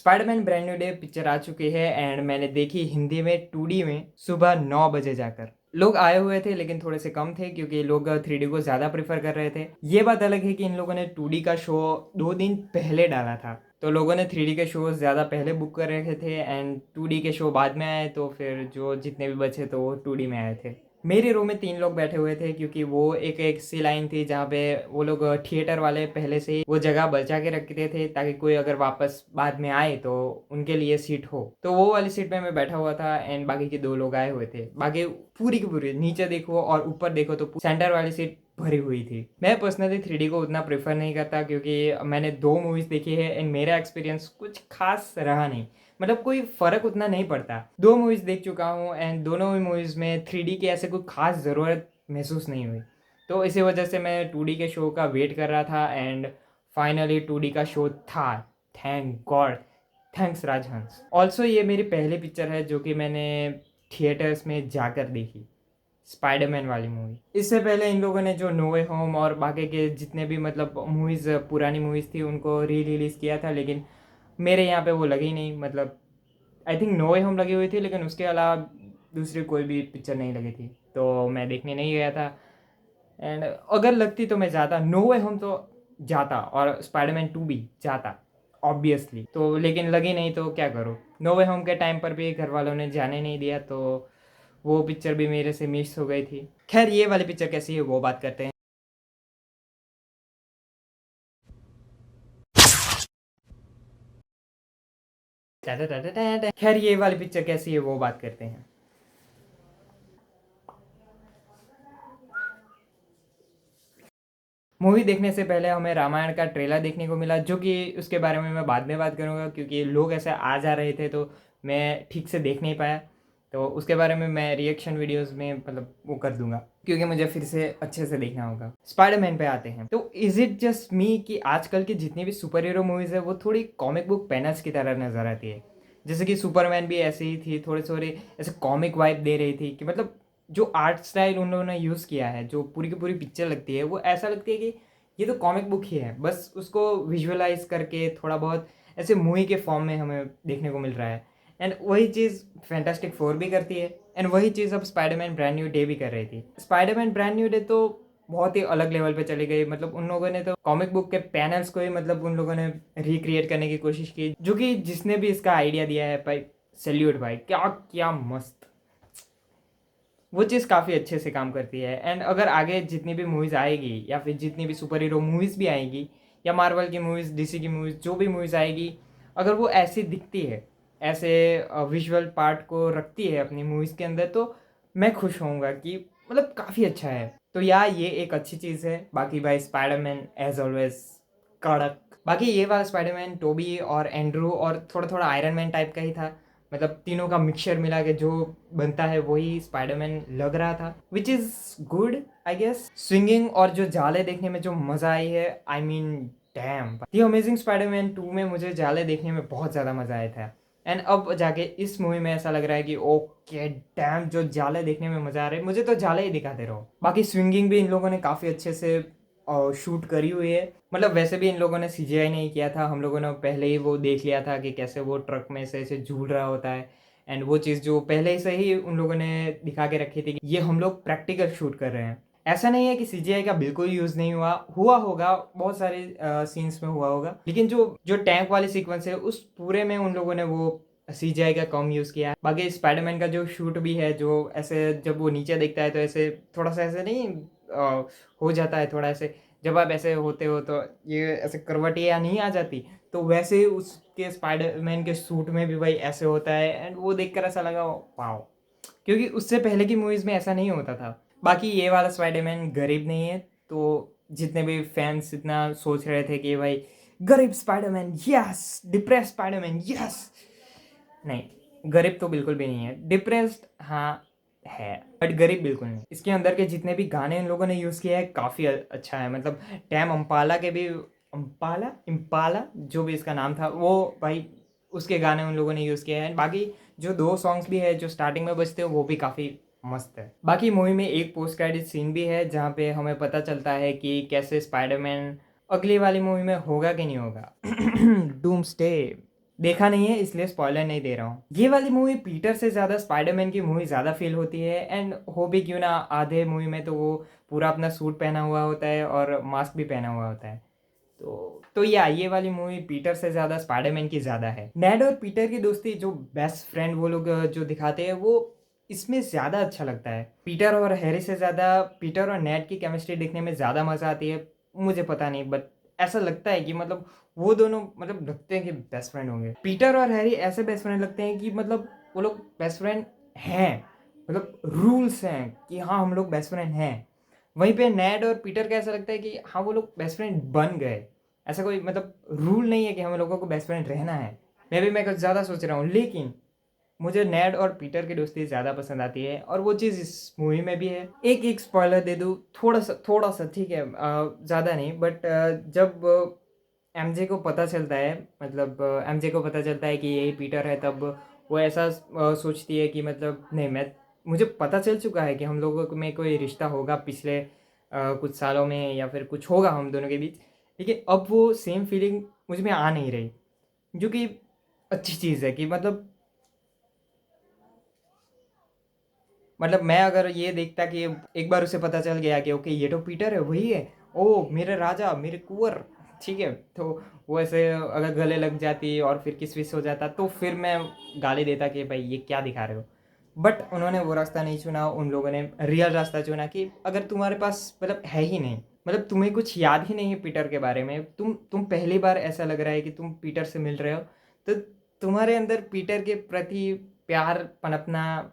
Spiderman brand new day picture आ चुकी है एंड मैंने देखी हिंदी में 2D में सुबह 9 बजे जाकर। लोग आए हुए थे लेकिन थोड़े से कम थे क्योंकि लोग 3D को ज़्यादा प्रेफर कर रहे थे। ये बात अलग है कि इन लोगों ने 2D का शो 2 दिन पहले डाला था, तो लोगों ने 3D के शो ज़्यादा पहले बुक कर रखे थे एंड 2D के शो बाद में आए, तो फिर जो जितने भी बचे तो वो 2D में आए थे। मेरे रो में 3 लोग बैठे हुए थे क्योंकि वो एक एक सी लाइन थी जहाँ पे वो लोग थिएटर वाले पहले से ही वो जगह बचा के रखते थे ताकि कोई अगर वापस बाद में आए तो उनके लिए सीट हो। तो वो वाली सीट पे मैं बैठा हुआ था एंड बाकी के 2 लोग आए हुए थे। बाकी पूरी की पूरी नीचे देखो और ऊपर देखो तो सेंटर वाली सीट भरी हुई थी। मैं पर्सनली 3D को उतना प्रेफर नहीं करता क्योंकि मैंने 2 मूवीज़ देखी है एंड मेरा एक्सपीरियंस कुछ खास रहा नहीं। मतलब कोई फ़र्क उतना नहीं पड़ता। 2 मूवीज़ देख चुका हूँ एंड दोनों ही मूवीज़ में 3D की ऐसे कोई ख़ास ज़रूरत महसूस नहीं हुई। तो इसी वजह से मैं 2D के शो का वेट कर रहा था एंड फाइनली 2D का शो था। थैंक गॉड, थैंक्स राजहंस। ऑल्सो ये मेरी पहली पिक्चर है जो कि मैंने थिएटर्स में जाकर देखी, स्पाइडरमैन वाली मूवी। इससे पहले इन लोगों ने जो नो वे होम और बाकी के जितने भी मतलब मूवीज़ पुरानी मूवीज़ थी उनको री रिलीज़ किया था, लेकिन मेरे यहाँ पे वो लगी नहीं। मतलब I think no way home लगी हुई थी लेकिन उसके अलावा दूसरी कोई भी पिक्चर नहीं लगी थी, तो मैं देखने नहीं गया था। एंड अगर लगती तो मैं जाता, नो वे होम तो जाता और स्पाइडरमैन 2 भी जाता ऑब्वियसली, तो लेकिन लगी नहीं तो क्या करूँ। नो वे होम के टाइम पर भी घर वालों ने जाने नहीं दिया, तो वो पिक्चर भी मेरे से मिस हो गई थी। खैर ये वाली पिक्चर कैसी है वो बात करते हैं। खैर ये वाली पिक्चर कैसी है वो बात करते हैं। मूवी देखने से पहले हमें रामायण का ट्रेलर देखने को मिला, जो कि उसके बारे में मैं बाद में बात करूँगा क्योंकि लोग ऐसे आ जा रहे थे तो मैं ठीक से देख नहीं पाया। तो उसके बारे में मैं रिएक्शन वीडियोस में मतलब वो कर दूंगा क्योंकि मुझे फिर से अच्छे से देखना होगा। स्पाइडरमैन पे आते हैं, तो इज़ इट जस्ट मी कि आजकल की जितनी भी सुपर हीरो मूवीज़ है वो थोड़ी कॉमिक बुक पैनल्स की तरह नज़र आती है। जैसे कि सुपरमैन भी ऐसी ही थी, थोड़ी थोड़ी ऐसे कॉमिक वाइब दे रही थी कि मतलब जो आर्ट स्टाइल उन लोगों ने यूज़ किया है, जो पूरी की पूरी पिक्चर लगती है वो ऐसा लगती है कि ये तो कॉमिक बुक ही है, बस उसको विजुअलाइज करके थोड़ा बहुत ऐसे मूवी के फॉर्म में हमें देखने को मिल रहा है। एंड वही चीज़ फैंटास्टिक फोर भी करती है एंड वही चीज़ अब स्पाइडरमैन ब्रांड न्यू डे भी कर रही थी। स्पाइडरमैन ब्रांड न्यू डे तो बहुत ही अलग लेवल पे चली गई। मतलब उन लोगों ने तो कॉमिक बुक के पैनल्स को ही मतलब उन लोगों ने रिक्रिएट करने की कोशिश की, जो कि जिसने भी इसका आइडिया दिया है भाई सैल्यूट भाई, क्या क्या मस्त। वो चीज़ काफ़ी अच्छे से काम करती है एंड अगर आगे जितनी भी मूवीज़ आएगी या फिर जितनी भी सुपर हीरो मूवीज़ भी आएगी या मार्वल की मूवीज़, डीसी की मूवीज़, जो भी मूवीज़ आएगी, अगर वो ऐसी दिखती है, ऐसे विजुअल पार्ट को रखती है अपनी मूवीज़ के अंदर, तो मैं खुश होऊंगा कि मतलब काफ़ी अच्छा है। तो यार ये एक अच्छी चीज़ है। बाकी भाई स्पाइडरमैन एज ऑलवेज कड़क। बाकी ये वाला स्पाइडरमैन टोबी और एंड्रू और थोड़ा थोड़ा आयरन मैन टाइप का ही था। मतलब तीनों का मिक्सचर मिला के जो बनता है वही स्पाइडरमैन लग रहा था, which is good I guess. Swinging और जो जाले देखने में जो मज़ा आई है, I mean damn. The amazing Spiderman 2 में मुझे जाले देखने में बहुत ज़्यादा मज़ा आया था एंड अब जाके इस मूवी में ऐसा लग रहा है कि ओके डैम, जो जाले देखने में मज़ा आ रहा है मुझे तो जाले ही दिखाते रहो। बाकी स्विंगिंग भी इन लोगों ने काफ़ी अच्छे से शूट करी हुई है। मतलब वैसे भी इन लोगों ने सीजीआई नहीं किया था, हम लोगों ने पहले ही वो देख लिया था कि कैसे वो ट्रक में से ऐसे झूल रहा होता है एंड वो चीज़ जो पहले से ही उन लोगों ने दिखा के रखी थी कि ये हम लोग प्रैक्टिकल शूट कर रहे हैं। ऐसा नहीं है कि सीजीआई का बिल्कुल यूज़ नहीं हुआ, हुआ होगा बहुत सारे सीन्स में हुआ होगा, लेकिन जो जो टैंक वाली सीक्वेंस है उस पूरे में उन लोगों ने वो सीजीआई का कम यूज़ किया है। बाकी स्पाइडरमैन का जो शूट भी है, जो ऐसे जब वो नीचे देखता है तो ऐसे थोड़ा सा ऐसे नहीं हो जाता है, थोड़ा ऐसे जब आप ऐसे होते हो तो ये ऐसे करवटियाँ नहीं आ जाती, तो वैसे ही उसके स्पाइडरमैन के सूट में भी भाई ऐसे होता है एंड वो देखकर ऐसा लगा वाओ, क्योंकि उससे पहले की मूवीज़ में ऐसा नहीं होता था। बाकी ये वाला स्पाइडरमैन गरीब नहीं है, तो जितने भी फैंस इतना सोच रहे थे कि भाई गरीब Spiderman yes, depress Spiderman yes, नहीं गरीब तो बिल्कुल भी नहीं है। डिप्रेस्ड हाँ है, बट गरीब बिल्कुल नहीं। इसके अंदर के जितने भी गाने इन लोगों ने यूज़ किया है काफ़ी अच्छा है। मतलब टैम अम्पाला के भी, अम्पाला इम्पाला जो भी इसका नाम था, वो भाई उसके गाने उन लोगों ने यूज़ किए हैं। बाकी जो 2 सॉन्ग्स भी है जो स्टार्टिंग में बजते हैं वो भी काफ़ी मस्त है। बाकी मूवी में एक पोस्ट क्रेडिट सीन भी है जहाँ पे हमें पता चलता है कि कैसे स्पाइडरमैन अगली वाली मूवी में होगा कि नहीं होगा। डूम्सडे देखा नहीं है इसलिए स्पॉइलर नहीं दे रहा हूँ। ये वाली मूवी पीटर से ज़्यादा स्पाइडरमैन की मूवी ज़्यादा फील होती है। एंड हो भी क्यों ना, आधे मूवी में तो वो पूरा अपना सूट पहना हुआ होता है और मास्क भी पहना हुआ होता है। तो या ये वाली मूवी पीटर से ज़्यादा स्पाइडरमैन की ज़्यादा है। नेड और पीटर की दोस्ती, जो बेस्ट फ्रेंड वो लोग जो दिखाते हैं, वो इसमें ज़्यादा अच्छा लगता है। पीटर और हैरी से ज़्यादा पीटर और नेड की केमिस्ट्री देखने में ज़्यादा मज़ा आती है। मुझे पता नहीं, बट ऐसा लगता है कि मतलब वो दोनों मतलब लगते हैं कि बेस्ट फ्रेंड होंगे। पीटर और हैरी ऐसे बेस्ट फ्रेंड लगते हैं कि मतलब वो लोग बेस्ट फ्रेंड हैं, मतलब रूल्स हैं कि हाँ हम लोग बेस्ट फ्रेंड हैं। वहीं पे नेड और पीटर का ऐसा लगता है कि हाँ वो लोग बेस्ट फ्रेंड बन गए। ऐसा कोई मतलब रूल नहीं है कि हम लोगों को बेस्ट फ्रेंड रहना है। मैं कुछ ज़्यादा सोच रहा हूँ, लेकिन मुझे नेड और पीटर की दोस्ती ज़्यादा पसंद आती है और वो चीज़ इस मूवी में भी है। एक एक स्पॉइलर दे दूँ, थोड़ा सा ठीक है, ज़्यादा नहीं, बट जब एमजे को पता चलता है, मतलब एमजे को पता चलता है कि यही पीटर है, तब वो ऐसा सोचती है कि मतलब नहीं, मुझे पता चल चुका है कि हम लोगों में कोई रिश्ता होगा पिछले कुछ सालों में, या फिर कुछ होगा हम दोनों के बीच, लेकिन अब वो सेम फीलिंग मुझ में आ नहीं रही, जो कि अच्छी चीज़ है। कि मतलब मैं अगर ये देखता कि एक बार उसे पता चल गया कि ओके ये तो पीटर है, वही है, ओ मेरे राजा, मेरे कुंवर, ठीक है, तो वो ऐसे अगर गले लग जाती और फिर किस विस हो जाता, तो फिर मैं गाली देता कि भाई ये क्या दिखा रहे हो। बट उन्होंने वो रास्ता नहीं चुना, उन लोगों ने रियल रास्ता चुना कि अगर तुम्हारे पास मतलब है ही नहीं, मतलब तुम्हें कुछ याद ही नहीं है पीटर के बारे में, तुम पहली बार ऐसा लग रहा है कि तुम पीटर से मिल रहे हो, तो तुम्हारे अंदर पीटर के प्रति प्यार पनपना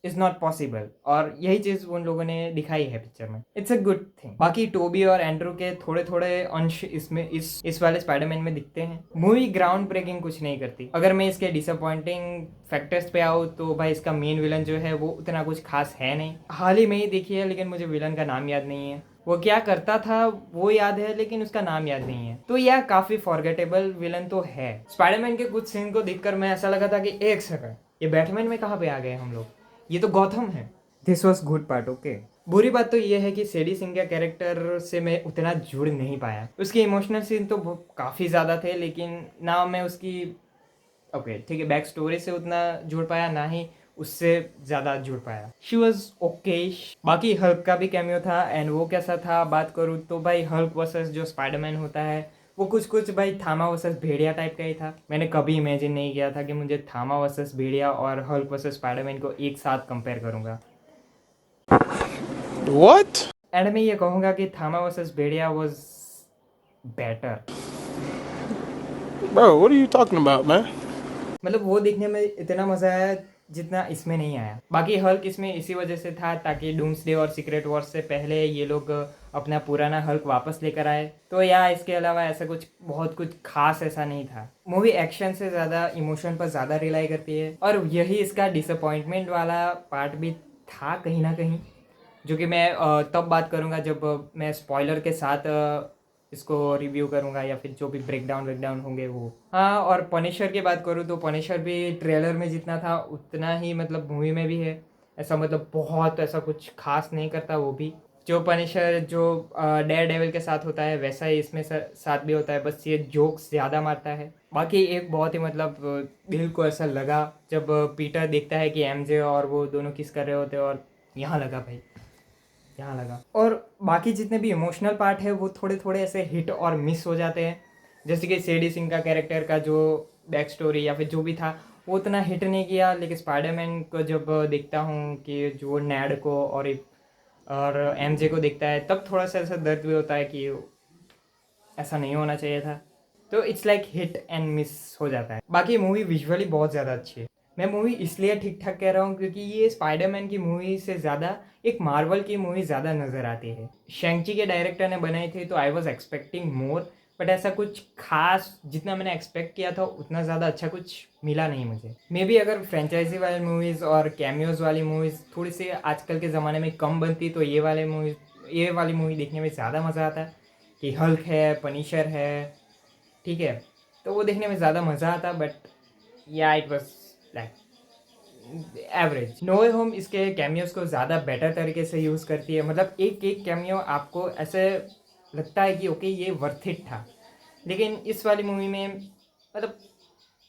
इज नॉट पॉसिबल। और यही चीज उन लोगों ने दिखाई है पिक्चर में। It's a good thing. बाकी टोबी और एंड्रू के थोड़े थोड़े अंश इसमें इस वाले स्पाइडरमैन में दिखते हैं। मूवी ग्राउंड ब्रेकिंग कुछ नहीं करती। अगर मैं इसके डिसअपॉइंटिंग फैक्टर्स पे आऊँ तो भाई इसका मेन विलन जो है वो उतना कुछ खास है नहीं। हाल ही में ही देखी है, लेकिन मुझे विलन का नाम याद नहीं है। वो क्या करता था वो याद है, लेकिन उसका नाम याद नहीं है। तो यह काफी फॉरगेटेबल विलन तो है। स्पाइडरमैन के कुछ सीन को देखकर मैं ऐसा लगा था कि एक सेकंड, ये बैटमैन में कहाँ पे आ गए हम लोग, ये तो गौथम है। This was good part, okay. बुरी बात तो ये है कि सेडी सिंह के कैरेक्टर से मैं उतना जुड़ नहीं पाया। उसके इमोशनल सीन तो काफ़ी ज़्यादा थे, लेकिन ना मैं उसकी ओके ठीक है बैक स्टोरी से उतना जुड़ पाया, ना ही उससे ज़्यादा जुड़ पाया। She was okay. बाकी हल्क का भी कैमियो था, एंड वो कैसा था बात करूँ तो भाई हल्क वर्सेस जो स्पाइडरमैन होता है वो कुछ भाई थामा वर्सेस भेड़िया टाइप का ही था। मैंने कभी इमेजिन नहीं किया था कि मुझे थामा वर्सेस भेड़िया और हल्क वर्सेस स्पाइडरमैन को एक साथ कंपेयर करूँगा। What? एंड मैं ये कहूँगा कि थामा versus Bhediya was better. Bro, what are you talking about, man? मतलब वो देखने में इतना मज़ा आया जितना इसमें नहीं आया। बाकी हल्क इसमें इसी वजह से था ताकि डूम्सडे और सीक्रेट वॉर से पहले ये लोग अपना पुराना हल्क वापस लेकर आए। तो या इसके अलावा ऐसा बहुत कुछ खास ऐसा नहीं था। मूवी एक्शन से ज़्यादा इमोशन पर ज़्यादा रिलाई करती है, और यही इसका डिसअपॉइंटमेंट वाला पार्ट भी था कहीं ना कहीं, जो कि मैं तब बात करूँगा जब मैं स्पॉइलर के साथ इसको रिव्यू करूँगा, या फिर जो भी ब्रेकडाउन होंगे वो। हाँ, और पनिशर की बात करूँ तो पनिशर भी ट्रेलर में जितना था उतना ही मतलब मूवी में भी है। ऐसा मतलब बहुत ऐसा कुछ खास नहीं करता वो भी। जो पनिशर जो डेयर डेविल के साथ होता है वैसा ही इसमें साथ भी होता है, बस ये जोक्स ज़्यादा मारता है। बाकी एक बहुत ही मतलब दिल को ऐसा लगा जब पीटर देखता है कि एमजे और वो दोनों किस कर रहे होते हैं, और यहाँ लगा भाई, यहाँ लगा। और बाकी जितने भी इमोशनल पार्ट है वो थोड़े थोड़े ऐसे हिट और मिस हो जाते हैं। जैसे कि सेडी सिंह का कैरेक्टर का जो बैक स्टोरी या फिर जो भी था वो उतना हिट नहीं किया, लेकिन स्पाइडरमैन को जब देखता हूँ कि जो नैड को और एमजे को देखता है, तब थोड़ा सा ऐसा दर्द भी होता है कि ऐसा नहीं होना चाहिए था। तो it's like hit and miss हो जाता है। बाकी मूवी विजुअली बहुत ज़्यादा अच्छी है। मैं मूवी इसलिए ठीक ठाक कह रहा हूँ क्योंकि ये स्पाइडरमैन की मूवी से ज़्यादा एक मार्वल की मूवी ज़्यादा नज़र आती है। शैंची के डायरेक्टर ने बनाई थी तो I was expecting more, but ऐसा कुछ खास जितना मैंने एक्सपेक्ट किया था उतना ज़्यादा अच्छा कुछ मिला नहीं मुझे। मे बी अगर फ्रेंचाइजी वाली मूवीज़ और कैमियोज वाली मूवीज़ थोड़ी सी आजकल के ज़माने में कम बनती तो ये वाली मूवी देखने में ज़्यादा मज़ा आता। कि हल्क है, पनिशर है, ठीक है, तो वो देखने में ज़्यादा मज़ा आता। But yeah it was like average. No way home इसके कैमियोज को ज़्यादा बेटर तरीके से यूज़ करती है। मतलब एक एक कैमियो आपको ऐसे लगता है कि ओके ये वर्थ इट था। लेकिन इस वाली मूवी में मतलब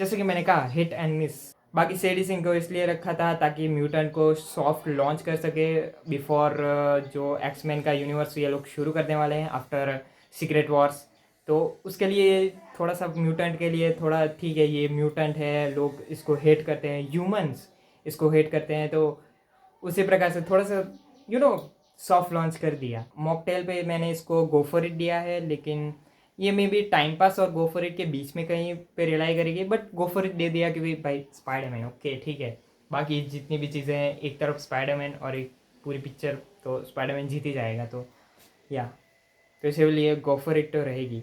जैसे कि मैंने कहा हिट एंड मिस। बाकी सेडी सिंह को इसलिए रखा था ताकि म्यूटेंट को सॉफ्ट लॉन्च कर सके बिफोर जो एक्समैन का यूनिवर्स ये लोग शुरू करने वाले हैं आफ्टर सीक्रेट वॉर्स। तो उसके लिए थोड़ा सा म्यूटेंट के लिए थोड़ा ठीक है, ये म्यूटेंट है, लोग इसको हेट करते हैं, ह्यूमंस इसको हेट करते हैं, तो उसी प्रकार से थोड़ा सा सॉफ्ट लॉन्च कर दिया। मॉकटेल पे मैंने इसको गो फॉर इट दिया है, लेकिन ये मे बी टाइम पास और गो फॉर इट के बीच में कहीं पे रिलाई करेगी, but go for it they दिया क्योंकि भाई स्पाइडरमैन ओके ठीक है। बाकी जितनी भी चीज़ें हैं, एक तरफ स्पाइडरमैन और एक पूरी पिक्चर, तो स्पाइडरमैन जीत ही जाएगा। तो या तो इसीलिए गो फॉर इट तो रहेगी।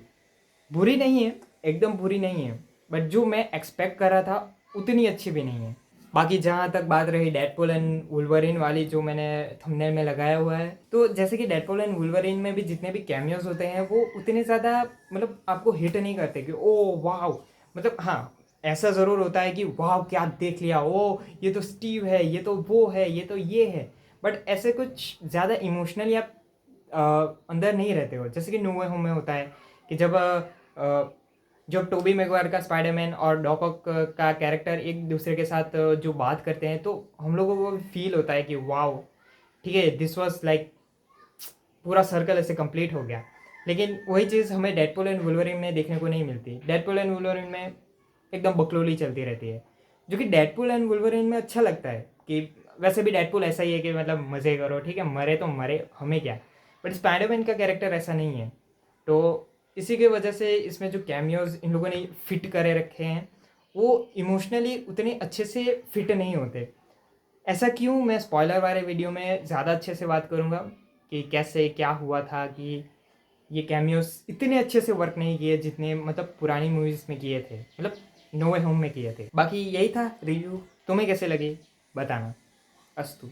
बुरी नहीं है, एकदम बुरी नहीं है, बट जो मैं एक्सपेक्ट कर रहा था उतनी अच्छी भी नहीं है। बाकी जहाँ तक बात रही डेडपूल एंड वुल्वरिन वाली जो मैंने थंबनेल में लगाया हुआ है, तो जैसे कि डेडपूल एंड वुल्वरिन में भी जितने भी कैमियोज होते हैं वो उतने ज़्यादा मतलब आपको हिट नहीं करते कि ओ वाह, मतलब हाँ ऐसा ज़रूर होता है कि वाह क्या देख लिया, ओ ये तो स्टीव है, ये तो वो है, ये तो ये है, बट ऐसे कुछ ज़्यादा इमोशनली आप अंदर नहीं रहते हो। जैसे कि नो वे होम में होता है कि जब टोबी मैगवायर का स्पाइडरमैन और डॉक ऑक का कैरेक्टर एक दूसरे के साथ जो बात करते हैं, तो हम लोगों को फील होता है कि वाओ ठीक है, दिस वाज लाइक पूरा सर्कल ऐसे कंप्लीट हो गया। लेकिन वही चीज़ हमें डेडपूल एंड वुल्वरिन में देखने को नहीं मिलती। डेडपूल एंड वुल्वरिन में एकदम बकलोली चलती रहती है, जो कि डेडपूल एंड वुल्वरिन में अच्छा लगता है कि वैसे भी डेडपूल ऐसा ही है कि मतलब मज़े करो, ठीक है, मरे तो मरे, हमें क्या। बट स्पाइडरमैन का कैरेक्टर ऐसा नहीं है, तो इसी की वजह से इसमें जो कैमियोज इन लोगों ने फिट करे रखे हैं वो इमोशनली उतने अच्छे से फिट नहीं होते। ऐसा क्यों, मैं स्पॉइलर वाले वीडियो में ज़्यादा अच्छे से बात करूँगा कि कैसे क्या हुआ था कि ये कैमियोज इतने अच्छे से वर्क नहीं किए जितने मतलब पुरानी मूवीज़ में किए थे, मतलब नो वे होम में किए थे। बाकी यही था रिव्यू, तुम्हें कैसे लगी बताना। अस्तु।